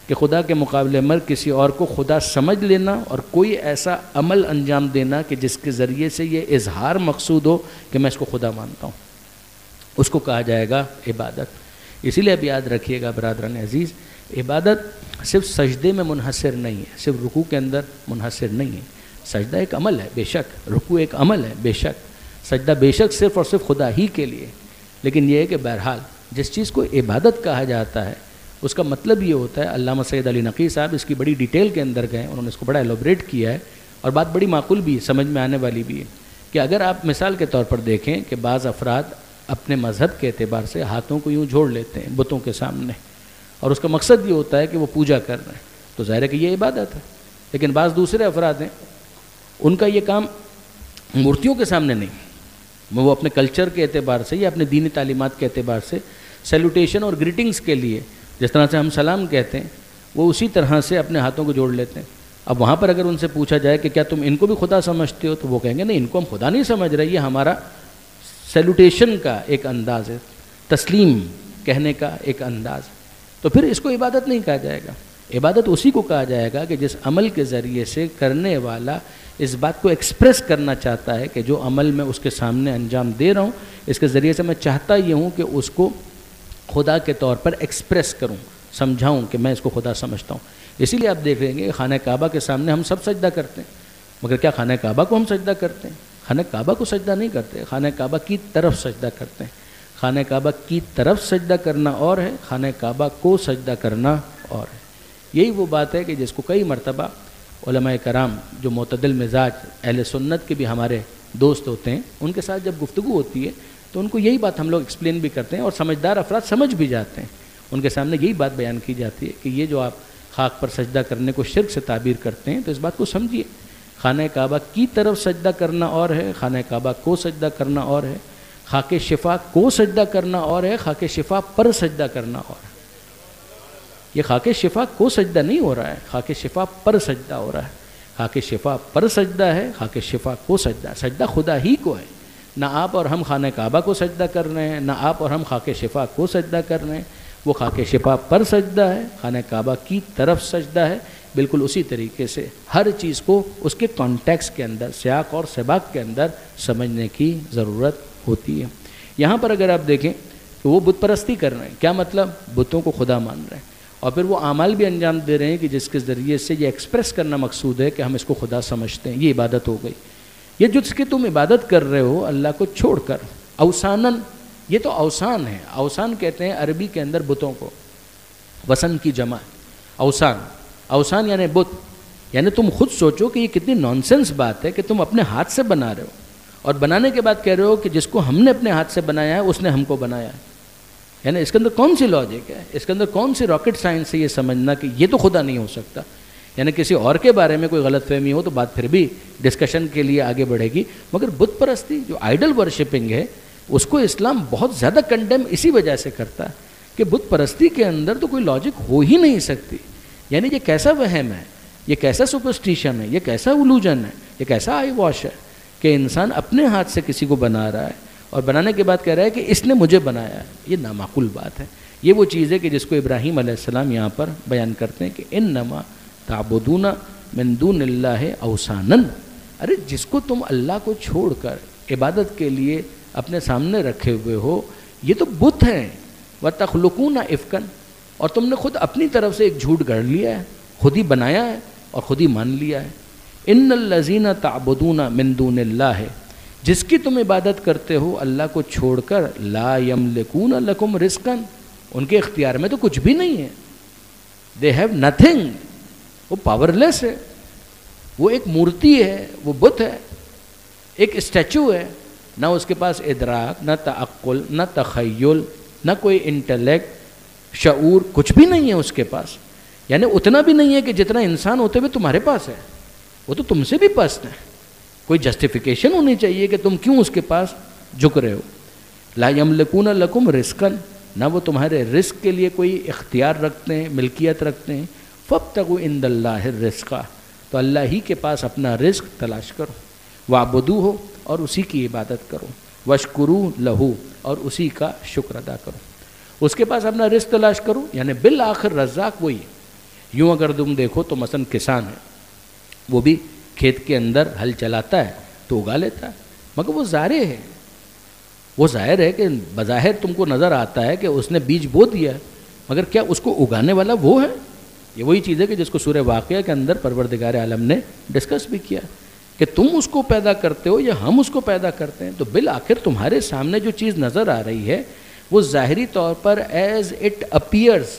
کہ خدا کے مقابلے میں کسی اور کو خدا سمجھ لینا اور کوئی ایسا عمل انجام دینا کہ جس کے ذریعے سے یہ اظہار مقصود ہو کہ میں اس کو خدا مانتا ہوں، اس کو کہا جائے گا عبادت۔ اسی لیے اب یاد رکھیے گا برادران عزیز، عبادت صرف سجدے میں منحصر نہیں ہے، صرف رکوع کے اندر منحصر نہیں ہے۔ سجدہ ایک عمل ہے بے شک، رکوع ایک عمل ہے بے شک، سجدہ بے شک صرف اور صرف خدا ہی کے لیے، لیکن یہ ہے کہ بہرحال جس چیز کو عبادت کہا جاتا ہے اس کا مطلب یہ ہوتا ہے، علامہ سید علی نقی صاحب اس کی بڑی ڈیٹیل کے اندر گئے، انہوں نے اس کو بڑا ایلوبریٹ کیا ہے، اور بات بڑی معقول بھی ہے، سمجھ میں آنے والی بھی ہے، کہ اگر آپ مثال کے طور پر دیکھیں کہ بعض افراد اپنے مذہب کے اعتبار سے ہاتھوں کو یوں جوڑ لیتے ہیں بتوں کے سامنے، اور اس کا مقصد یہ ہوتا ہے کہ وہ پوجا کر رہے ہیں، تو ظاہر ہے کہ یہ عبادت ہے۔ لیکن بعض دوسرے افراد ہیں، ان کا یہ کام مورتیوں کے سامنے نہیں، وہ اپنے کلچر کے اعتبار سے یا اپنے دینی تعلیمات کے اعتبار سے سیلوٹیشن اور گریٹنگز کے لیے جس طرح سے ہم سلام کہتے ہیں وہ اسی طرح سے اپنے ہاتھوں کو جوڑ لیتے ہیں۔ اب وہاں پر اگر ان سے پوچھا جائے کہ کیا تم ان کو بھی خدا سمجھتے ہو، تو وہ کہیں گے نہیں، ان کو ہم خدا نہیں سمجھ رہے، یہ ہمارا سیلوٹیشن کا ایک انداز ہے، تسلیم کہنے کا ایک انداز ہے۔ تو پھر اس کو عبادت نہیں کہا جائے گا۔ عبادت اسی کو کہا جائے گا کہ جس عمل کے ذریعے سے کرنے والا اس بات کو ایکسپریس کرنا چاہتا ہے کہ جو عمل میں اس کے سامنے انجام دے رہا ہوں، اس کے ذریعے سے میں چاہتا یہ ہوں کہ اس کو خدا کے طور پر ایکسپریس کروں، سمجھاؤں کہ میں اس کو خدا سمجھتا ہوں۔ اسی لیے آپ دیکھ لیں گے خانہ کعبہ کے سامنے ہم سب سجدہ کرتے ہیں، مگر کیا خانہ کعبہ کو ہم سجدہ کرتے ہیں؟ خانہ کعبہ کو سجدہ نہیں کرتے، خانہ کعبہ کی طرف سجدہ کرتے ہیں۔ خانہ کعبہ کی طرف سجدہ کرنا اور ہے، خانہ کعبہ کو سجدہ کرنا اور ہے۔ یہی وہ بات ہے کہ جس کو کئی مرتبہ علماء کرام جو معتدل مزاج اہل سنت کے بھی ہمارے دوست ہوتے ہیں، ان کے ساتھ جب گفتگو ہوتی ہے تو ان کو یہی بات ہم لوگ ایکسپلین بھی کرتے ہیں، اور سمجھدار افراد سمجھ بھی جاتے ہیں۔ ان کے سامنے یہی بات بیان کی جاتی ہے کہ یہ جو آپ خاک پر سجدہ کرنے کو شرک سے تعبیر کرتے ہیں، تو اس بات کو سمجھیے، خانہ کعبہ کی طرف سجدہ کرنا اور ہے، خانہ کعبہ کو سجدہ کرنا اور ہے، خاک شفا کو سجدہ کرنا اور ہے، خاک شفا پر سجدہ کرنا اور ہے۔ یہ خاک شفا کو سجدہ نہیں ہو رہا ہے، خاک شفا پر سجدہ ہو رہا ہے۔ خاک شفا پر سجدہ ہے، خاک شفا کو سجدہ، سجدہ خدا ہی کو ہے۔ نہ آپ اور ہم خانہ کعبہ کو سجدہ کر رہے ہیں، نہ آپ اور ہم خاک شفا کو سجدہ کر رہے ہیں، وہ خاک شفا پر سجدہ ہے، خانہ کعبہ کی طرف سجدہ ہے۔ بالکل اسی طریقے سے ہر چیز کو اس کے کانٹیکس کے اندر، سیاق اور سباق کے اندر سمجھنے کی ضرورت ہوتی ہے۔ یہاں پر اگر آپ دیکھیں کہ وہ بت پرستی کر رہے ہیں، کیا مطلب؟ بتوں کو خدا مان رہے ہیں، اور پھر وہ اعمال بھی انجام دے رہے ہیں کہ جس کے ذریعے سے یہ ایکسپریس کرنا مقصود ہے کہ ہم اس کو خدا سمجھتے ہیں۔ یہ عبادت ہو گئی۔ یہ جس کی تم عبادت کر رہے ہو اللہ کو چھوڑ کر، اوثانن، یہ تو اوثان ہے۔ اوثان کہتے ہیں عربی کے اندر بتوں کو، وثن کی جمع اوثان۔ اوثان یعنی بت، یعنی تم خود سوچو کہ یہ کتنی نانسنس بات ہے کہ تم اپنے ہاتھ سے بنا رہے ہو، اور بنانے کے بعد کہہ رہے ہو کہ جس کو ہم نے اپنے ہاتھ سے بنایا ہے اس نے ہم کو بنایا ہے۔ یعنی اس کے اندر کون سی لاجک ہے، اس کے اندر کون سی راکٹ سائنس ہے یہ سمجھنا کہ یہ تو خدا نہیں ہو سکتا۔ یعنی کسی اور کے بارے میں کوئی غلط فہمی ہو تو بات پھر بھی ڈسکشن کے لیے آگے بڑھے گی، مگر بت پرستی جو آئیڈل ورشپنگ ہے اس کو اسلام بہت زیادہ کنڈیم اسی وجہ سے کرتا ہے کہ بت پرستی کے اندر تو کوئی لاجک ہو ہی نہیں سکتی۔ یعنی یہ کیسا وہم ہے، یہ کیسا سپرسٹیشن ہے، یہ کیسا الوجن ہے، یہ کیسا آئی واش ہے کہ انسان اپنے ہاتھ سے کسی کو بنا رہا ہے اور بنانے کے بعد کہہ رہا ہے کہ اس نے مجھے بنایا ہے۔ یہ نامعقول بات ہے۔ یہ وہ چیز ہے کہ جس کو ابراہیم علیہ السلام یہاں پر بیان کرتے ہیں کہ انما تعبدون من دون اللہ اوثانا، ارے جس کو تم اللہ کو چھوڑ کر عبادت کے لیے اپنے سامنے رکھے ہوئے ہو یہ تو بت ہیں۔ وتخلقون افکا، اور تم نے خود اپنی طرف سے ایک جھوٹ گڑھ لیا ہے، خود ہی بنایا ہے اور خود ہی مان لیا ہے۔ ان الذین تعبدون من دون اللہ، جس کی تم عبادت کرتے ہو اللہ کو چھوڑ کر، لا یملکون لکم رزقا، ان کے اختیار میں تو کچھ بھی نہیں ہے۔ دے ہیو نتھنگ، وہ پاور لیس ہے، وہ ایک مورتی ہے، وہ بت ہے، ایک اسٹیچو ہے، نہ اس کے پاس ادراک، نہ تعقل، نہ تخیل، نہ کوئی انٹلیکٹ، شعور، کچھ بھی نہیں ہے اس کے پاس۔ یعنی اتنا بھی نہیں ہے کہ جتنا انسان ہوتے ہوئے تمہارے پاس ہے، وہ تو تم سے بھی پست ہے۔ کوئی جسٹیفیکیشن ہونی چاہیے کہ تم کیوں اس کے پاس جھک رہے ہو۔ لا یملکون لکم رزقا، نہ وہ تمہارے رزق کے لیے کوئی اختیار رکھتے ہیں، ملکیت رکھتے ہیں۔ فابتغوا عند اللہ الرزق، تو اللہ ہی کے پاس اپنا رزق تلاش کرو۔ واعبدوہ، اور اسی کی عبادت کرو۔ واشکروا لہ، اور اسی کا شکر ادا کرو۔ اس کے پاس اپنا رزق تلاش کرو، یعنی بالآخر رزاق وہی ہے۔ یوں اگر تم دیکھو تو مثلا کسان ہے، وہ بھی کھیت کے اندر ہل چلاتا ہے تو اگا لیتا ہے، مگر وہ زارع ہے۔ وہ ظاہر ہے کہ بظاہر تم کو نظر آتا ہے کہ اس نے بیج بو دیا ہے، مگر کیا اس کو اگانے والا وہ ہے؟ یہ وہی چیز ہے کہ جس کو سورہ واقعہ کے اندر پروردگار عالم نے ڈسکس بھی کیا کہ تم اس کو پیدا کرتے ہو یا ہم اس کو پیدا کرتے ہیں۔ تو بالآخر تمہارے سامنے جو چیز نظر آ رہی ہے وہ ظاہری طور پر ایز اٹ اپیئرز،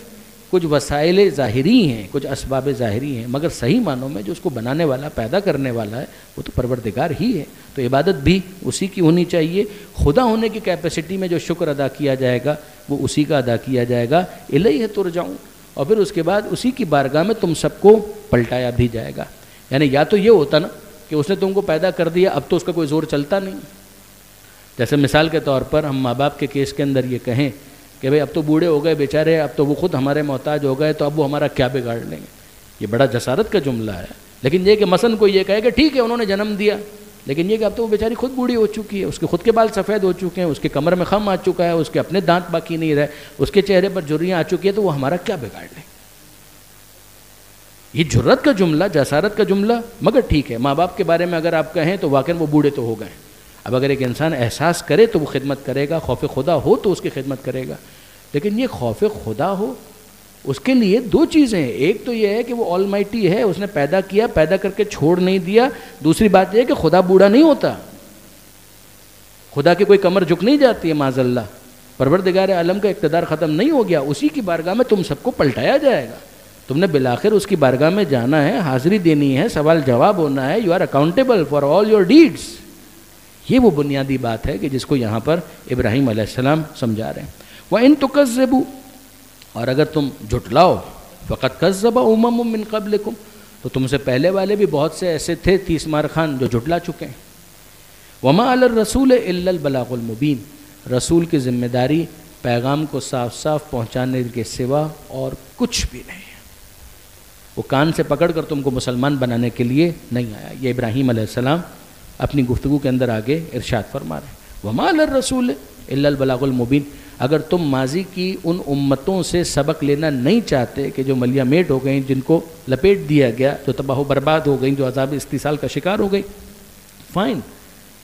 کچھ وسائل ظاہری ہیں، کچھ اسباب ظاہری ہیں، مگر صحیح معنوں میں جو اس کو بنانے والا، پیدا کرنے والا ہے وہ تو پروردگار ہی ہے۔ تو عبادت بھی اسی کی ہونی چاہیے۔ خدا ہونے کی کیپیسٹی میں جو شکر ادا کیا جائے گا وہ اسی کا ادا کیا جائے گا۔ الیہ ترجعون، اور پھر اس کے بعد اسی کی بارگاہ میں تم سب کو پلٹایا بھی جائے گا۔ یعنی یا تو یہ ہوتا نا کہ اس نے تم کو پیدا کر دیا، اب تو اس کا کوئی زور چلتا نہیں۔ جیسے مثال کے طور پر ہم ماں باپ کے کیس کے اندر یہ کہیں کہ بھئی اب تو بوڑھے ہو گئے بیچارے، اب تو وہ خود ہمارے محتاج ہو گئے، تو اب وہ ہمارا کیا بگاڑ لیں گے؟ یہ بڑا جسارت کا جملہ ہے. لیکن یہ کہ مثلا کوئی یہ کہے کہ ٹھیک ہے انہوں نے جنم دیا، لیکن یہ کہ اب تو وہ بیچاری خود بوڑھی ہو چکی ہے، اس کے خود کے بال سفید ہو چکے ہیں، اس کے کمر میں خم آ چکا ہے، اس کے اپنے دانت باقی نہیں رہے، اس کے چہرے پر جھریاں آ چکی ہے، تو وہ ہمارا کیا بگاڑ لے؟ یہ جرت کا جملہ، جسارت کا جملہ. مگر ٹھیک ہے، ماں باپ کے بارے میں اگر آپ کہیں تو واقعاً وہ بوڑھے تو ہو گئے. اب اگر ایک انسان احساس کرے تو وہ خدمت کرے گا، خوف خدا ہو تو اس کی خدمت کرے گا. لیکن یہ خوف خدا ہو، اس کے لیے دو چیزیں ہیں. ایک تو یہ ہے کہ وہ آل مائٹی ہے، اس نے پیدا کیا، پیدا کر کے چھوڑ نہیں دیا. دوسری بات یہ ہے کہ خدا بوڑھا نہیں ہوتا، خدا کی کوئی کمر جھک نہیں جاتی ہے معاذ اللہ. پروردگار عالم کا اقتدار ختم نہیں ہو گیا، اسی کی بارگاہ میں تم سب کو پلٹایا جائے گا. تم نے بالآخر اس کی بارگاہ میں جانا ہے، حاضری دینی ہے، سوال جواب ہونا ہے. You are accountable for all your deeds. یہ وہ بنیادی بات ہے کہ جس کو یہاں پر ابراہیم علیہ السلام سمجھا رہے ہیں. وَإِن تُكَذِّبُوا، اور اگر تم جھٹلاؤ، فَقَدْ كَذَّبَ أُمَمٌ مِّن قَبْلِكُمْ، تو تم سے پہلے والے بھی بہت سے ایسے تھے 30 مار خان جو جھٹلا چکے ہیں. وَمَا عَلَى الرَّسُولِ إِلَّا الْبَلَاغُ الْمُبِينُ، رسول کی ذمہ داری پیغام کو صاف صاف پہنچانے کے سوا اور کچھ بھی نہیں ہے. وہ کان سے پکڑ کر تم کو مسلمان بنانے کے لیے نہیں آیا. یہ ابراہیم علیہ السلام اپنی گفتگو کے اندر آگے ارشاد فرما رہے ہیں. وَمَا عَلَى الرَّسُولِ إِلَّا الْبَلَاغُ الْمُبِينُ. اگر تم ماضی کی ان امتوں سے سبق لینا نہیں چاہتے کہ جو ملیہ میٹ ہو گئیں، جن کو لپیٹ دیا گیا، جو تباہ و برباد ہو گئیں، جو عذاب استیصال کا شکار ہو گئی، فائن،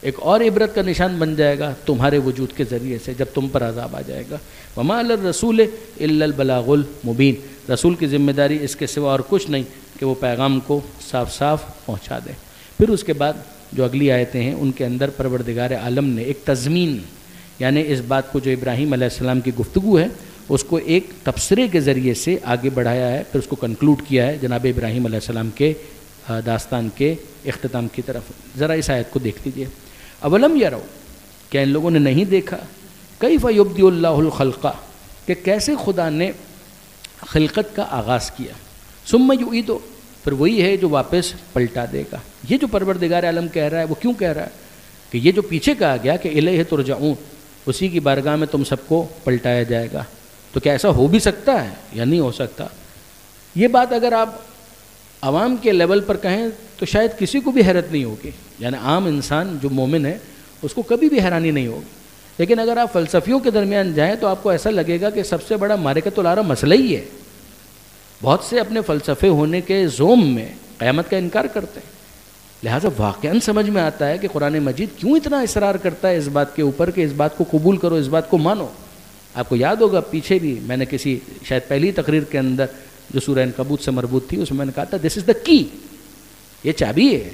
ایک اور عبرت کا نشان بن جائے گا تمہارے وجود کے ذریعے سے جب تم پر عذاب آ جائے گا. وَمَا عَلَى الرَّسُولِ إِلَّا الْبَلَاغُ الْمُبِينُ. رسول کی ذمہ داری اس کے سوا اور کچھ نہیں کہ وہ پیغام کو صاف صاف پہنچا دے. پھر اس کے بعد جو اگلی آیتیں ہیں ان کے اندر پروردگار عالم نے ایک تضمین، یعنی اس بات کو جو ابراہیم علیہ السلام کی گفتگو ہے اس کو ایک تبصرے کے ذریعے سے آگے بڑھایا ہے، پھر اس کو کنکلوڈ کیا ہے جناب ابراہیم علیہ السلام کے داستان کے اختتام کی طرف. ذرا اس آیت کو دیکھ لیجیے. اولم یرو، کیا ان لوگوں نے نہیں دیکھا، کیف یبدئ اللہ الخلق، کہ کیسے خدا نے خلقت کا آغاز کیا، ثم یعیدہ، پھر وہی ہے جو واپس پلٹا دے گا. یہ جو پروردگار عالم کہہ رہا ہے وہ کیوں کہہ رہا ہے کہ یہ جو پیچھے کہا گیا کہ الیہ ترجعون، اسی کی بارگاہ میں تم سب کو پلٹایا جائے گا، تو کیا ایسا ہو بھی سکتا ہے یا نہیں ہو سکتا؟ یہ بات اگر آپ عوام کے لیول پر کہیں تو شاید کسی کو بھی حیرت نہیں ہوگی، یعنی عام انسان جو مومن ہے اس کو کبھی بھی حیرانی نہیں ہوگی. لیکن اگر آپ فلسفیوں کے درمیان جائیں تو آپ کو ایسا لگے گا کہ سب سے بڑا معرکۃ العرب مسئلہ ہی ہے. بہت سے اپنے فلسفے ہونے کے زوم میں قیامت کا انکار کرتے ہیں. لہٰذا واقعاً سمجھ میں آتا ہے کہ قرآن مجید کیوں اتنا اصرار کرتا ہے اس بات کے اوپر کہ اس بات کو قبول کرو، اس بات کو مانو. آپ کو یاد ہوگا پیچھے بھی میں نے کسی شاید پہلی تقریر کے اندر جو سورہ عنکبوت سے مربوط تھی اس میں نے کہا تھا دس از دا کی، یہ چابی ہے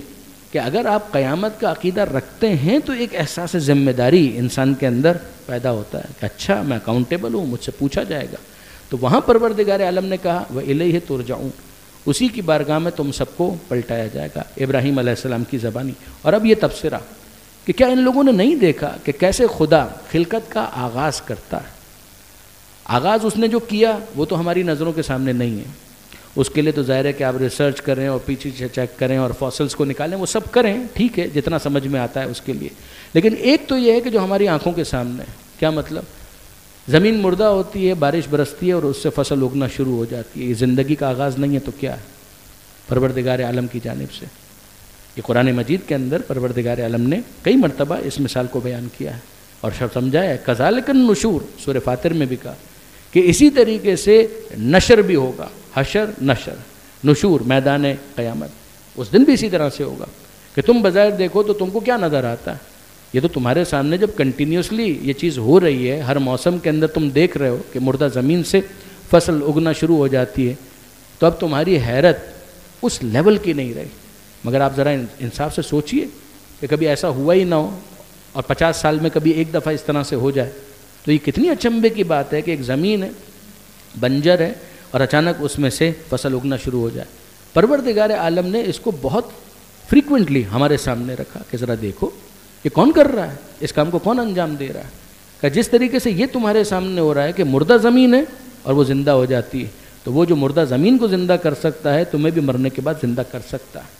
کہ اگر آپ قیامت کا عقیدہ رکھتے ہیں تو ایک احساس ذمہ داری انسان کے اندر پیدا ہوتا ہے کہ اچھا میں اکاؤنٹیبل ہوں، مجھ سے پوچھا جائے گا. تو وہاں پروردگار عالم نے کہا وَإِلَيْهِ تُرْجَعُونَ، اسی کی بارگاہ میں تم سب کو پلٹایا جائے گا. ابراہیم علیہ السلام کی زبانی. اور اب یہ تبصرہ کہ کیا ان لوگوں نے نہیں دیکھا کہ کیسے خدا خلقت کا آغاز کرتا ہے. آغاز اس نے جو کیا وہ تو ہماری نظروں کے سامنے نہیں ہے. اس کے لیے تو ظاہر ہے کہ آپ ریسرچ کریں اور پیچھے چیک کریں اور فاسلز کو نکالیں، وہ سب کریں، ٹھیک ہے، جتنا سمجھ میں آتا ہے اس کے لیے. لیکن ایک تو یہ ہے کہ جو ہماری آنکھوں کے سامنے ہے. کیا مطلب؟ زمین مردہ ہوتی ہے، بارش برستی ہے اور اس سے فصل اگنا شروع ہو جاتی ہے. یہ زندگی کا آغاز نہیں ہے تو کیا ہے؟ پروردگار عالم کی جانب سے. یہ قرآن مجید کے اندر پروردگار عالم نے کئی مرتبہ اس مثال کو بیان کیا ہے اور سمجھایا ہے. کذالک النشور، سورہ فاطر میں بھی کہا کہ اسی طریقے سے نشر بھی ہوگا. حشر، نشر، نشور، میدان قیامت اس دن بھی اسی طرح سے ہوگا کہ تم بظاہر دیکھو تو تم کو کیا نظر آتا ہے؟ یہ تو تمہارے سامنے جب کنٹینیوسلی یہ چیز ہو رہی ہے، ہر موسم کے اندر تم دیکھ رہے ہو کہ مردہ زمین سے فصل اگنا شروع ہو جاتی ہے، تو اب تمہاری حیرت اس لیول کی نہیں رہی. مگر آپ ذرا انصاف سے سوچئے کہ کبھی ایسا ہوا ہی نہ ہو اور 50 سال میں کبھی ایک دفعہ اس طرح سے ہو جائے، تو یہ کتنی اچنبھے کی بات ہے کہ ایک زمین ہے، بنجر ہے، اور اچانک اس میں سے فصل اگنا شروع ہو جائے. پروردگار عالم نے اس کو بہت فریکوینٹلی ہمارے سامنے رکھا کہ ذرا دیکھو یہ کون کر رہا ہے، اس کام کو کون انجام دے رہا ہے. کہ جس طریقے سے یہ تمہارے سامنے ہو رہا ہے کہ مردہ زمین ہے اور وہ زندہ ہو جاتی ہے، تو وہ جو مردہ زمین کو زندہ کر سکتا ہے تمہیں بھی مرنے کے بعد زندہ کر سکتا ہے.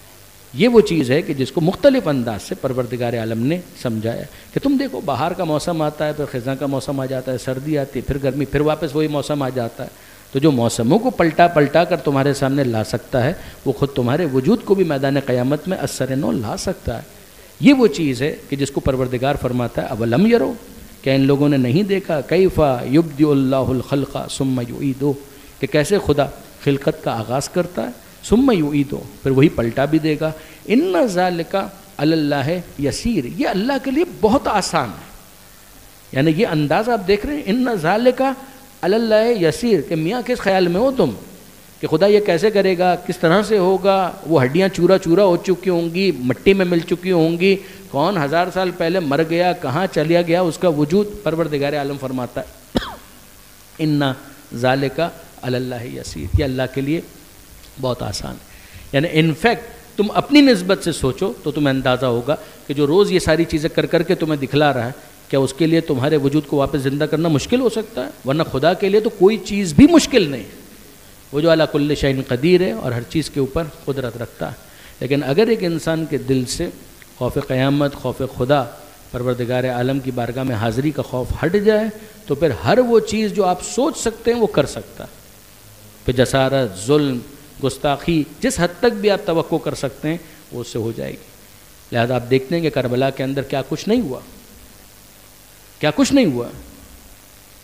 یہ وہ چیز ہے کہ جس کو مختلف انداز سے پروردگار عالم نے سمجھایا کہ تم دیکھو بہار کا موسم آتا ہے، پھر خزاں کا موسم آ جاتا ہے، سردی آتی ہے، پھر گرمی، پھر واپس وہی موسم آ جاتا ہے. تو جو موسموں کو پلٹا پلٹا کر تمہارے سامنے لا سکتا ہے وہ خود تمہارے وجود کو بھی میدان قیامت میں اثر نو لا سکتا ہے۔ یہ وہ چیز ہے کہ جس کو پروردگار فرماتا ہے اولم یرو، کیا ان لوگوں نے نہیں دیکھا کیف یبدئ اللہ الخلق ثم یعیدہ، کہ کیسے خدا خلقت کا آغاز کرتا ہے ثم یعیدہ، پھر وہی پلٹا بھی دے گا۔ ان ذالک علی اللہ یسیر، یہ اللہ کے لیے بہت آسان ہے۔ یعنی یہ انداز آپ دیکھ رہے ہیں، ان ذالک علی اللہ یسیر، کہ میاں کس خیال میں ہو تم کہ خدا یہ کیسے کرے گا، کس طرح سے ہوگا، وہ ہڈیاں چورا چورا ہو چکی ہوں گی، مٹی میں مل چکی ہوں گی، کون 1000 سال پہلے مر گیا، کہاں چلیا گیا اس کا وجود۔ پروردگار عالم فرماتا ہے ان ذالک علی اللہ یسیر، یہ اللہ کے لیے بہت آسان ہے۔ یعنی انفیکٹ تم اپنی نسبت سے سوچو تو تمہیں اندازہ ہوگا کہ جو روز یہ ساری چیزیں کر کر کے تمہیں دکھلا رہا ہے، کیا اس کے لیے تمہارے وجود کو واپس زندہ کرنا مشکل ہو سکتا ہے؟ ورنہ خدا کے لیے تو کوئی چیز بھی مشکل نہیں ہے، وہ جو علی کل شیء قدیر ہے اور ہر چیز کے اوپر قدرت رکھتا ہے۔ لیکن اگر ایک انسان کے دل سے خوف قیامت، خوف خدا، پروردگار عالم کی بارگاہ میں حاضری کا خوف ہٹ جائے تو پھر ہر وہ چیز جو آپ سوچ سکتے ہیں وہ کر سکتا ہے۔ پھر جسارت، ظلم، گستاخی، جس حد تک بھی آپ توقع کر سکتے ہیں وہ اس سے ہو جائے گی۔ لہذا آپ دیکھتے ہیں کہ کربلا کے اندر کیا کچھ نہیں ہوا، کیا کچھ نہیں ہوا۔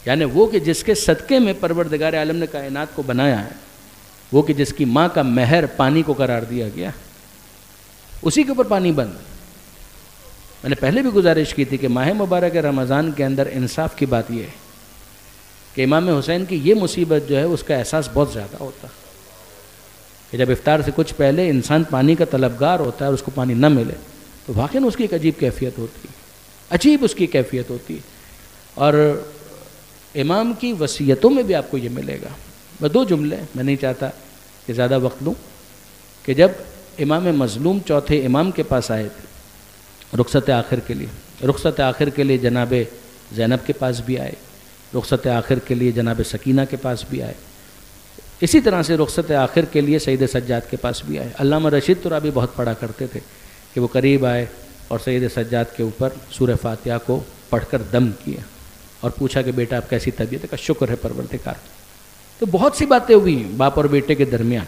یعنی وہ کہ جس کے صدقے میں پروردگار عالم نے کائنات کو بنایا ہے، وہ کہ جس کی ماں کا مہر پانی کو قرار دیا گیا، اسی کے اوپر پانی بند۔ میں نے پہلے بھی گزارش کی تھی کہ ماہ مبارک رمضان کے اندر انصاف کی بات یہ ہے کہ امام حسین کی یہ مصیبت جو ہے اس کا احساس بہت زیادہ ہوتا ہے کہ جب افطار سے کچھ پہلے انسان پانی کا طلبگار ہوتا ہے اور اس کو پانی نہ ملے تو واقعاً اس کی ایک عجیب کیفیت ہوتی ہے، عجیب اس کی کیفیت ہوتی ہے۔ اور امام کی وصیتوں میں بھی آپ کو یہ ملے گا۔ میں 2 جملے، میں نہیں چاہتا کہ زیادہ وقت لوں، کہ جب امام مظلوم چوتھے امام کے پاس آئے تھے رخصت آخر کے لیے، رخصت آخر کے لیے جناب زینب کے پاس بھی آئے، رخصت آخر کے لیے جناب سکینہ کے پاس بھی آئے، اسی طرح سے رخصت آخر کے لیے سید سجاد کے پاس بھی آئے۔ علامہ رشید ترابی بہت پڑھا کرتے تھے کہ وہ قریب آئے اور سید سجاد کے اوپر سورہ فاتحہ کو پڑھ کر دم کیا اور پوچھا کہ بیٹا آپ کیسی طبیعت ہے؟ کہ شکر ہے پروردگار۔ تو بہت سی باتیں ہوئی ہیں باپ اور بیٹے کے درمیان،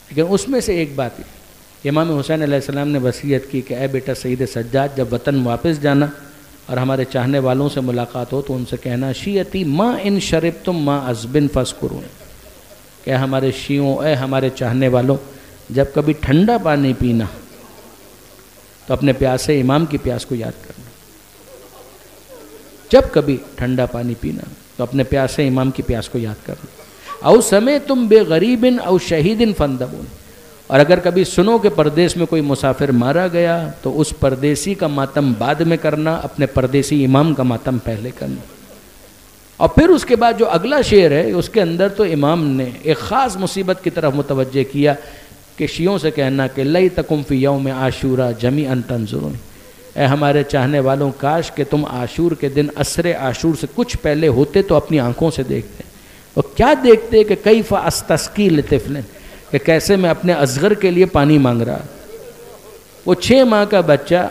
لیکن اس میں سے ایک بات ہے، امام حسین علیہ السلام نے وصیت کی کہ اے بیٹا سید سجاد، جب وطن واپس جانا اور ہمارے چاہنے والوں سے ملاقات ہو تو ان سے کہنا شیعتی ما ان شربتم ما عذب فاذکرون، کہ ہمارے شیعوں، اے ہمارے چاہنے والوں، جب کبھی ٹھنڈا پانی پینا تو اپنے پیاسے امام کی پیاس کو یاد کرنا، جب کبھی ٹھنڈا پانی پینا تو اپنے پیاسے امام کی پیاس کو یاد کرنا۔ او سمعتم بغریب او شہید فاندبون، اور اگر کبھی سنو کہ پردیس میں کوئی مسافر مارا گیا تو اس پردیسی کا ماتم بعد میں کرنا، اپنے پردیسی امام کا ماتم پہلے کرنا۔ اور پھر اس کے بعد جو اگلا شعر ہے اس کے اندر تو امام نے ایک خاص مصیبت کی طرف متوجہ کیا کہ شیعوں سے کہنا کہ لیتکم فی یوم عاشورا جمیعا تنظرون، اے ہمارے چاہنے والوں، کاش کہ تم عاشور کے دن عصر عاشور سے کچھ پہلے ہوتے تو اپنی آنکھوں سے دیکھتے۔ اور کیا دیکھتے کہ کیف استسقی لطفل، کہ کیسے میں اپنے اصغر کے لیے پانی مانگ رہا، وہ 6 ماہ کا بچہ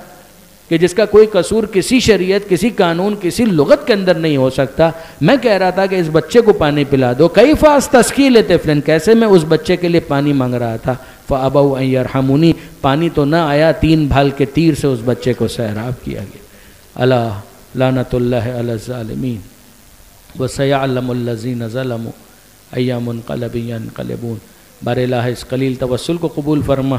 کہ جس کا کوئی قصور کسی شریعت، کسی قانون، کسی لغت کے اندر نہیں ہو سکتا، میں کہہ رہا تھا کہ اس بچے کو پانی پلا دو، کیف استسقی لطفل، کیسے میں اس بچے کے لیے پانی مانگ رہا تھا، فابوا ان یرحمونی، پانی تو نہ آیا، 3 بھال کے تیر سے اس بچے کو سیراب کیا گیا۔ الا لعنت اللہ علی الظالمین وسیعلم الذین ظلموا ای منقلب ینقلبون۔ بار الہ اس قلیل توسل کو قبول فرما،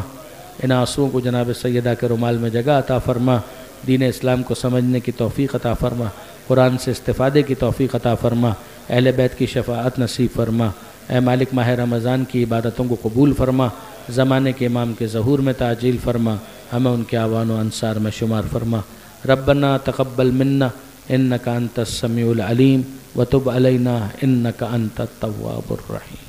ان آنسوؤں کو جناب سیدہ کے رومال میں جگہ عطا فرما، دین اسلام کو سمجھنے کی توفیق عطا فرما، قرآن سے استفادے کی توفیق عطا فرما، اہل بیت کی شفاعت نصیب فرما۔ اے مالک ماہ رمضان کی عبادتوں کو قبول فرما، زمانے کے امام کے ظہور میں تعجیل فرما، ہمیں ان کے اعوان و انصار میں شمار فرما۔ ربنا تقبل منا انک انت السمیع العلیم وتب علینا انک انت التواب الرحیم۔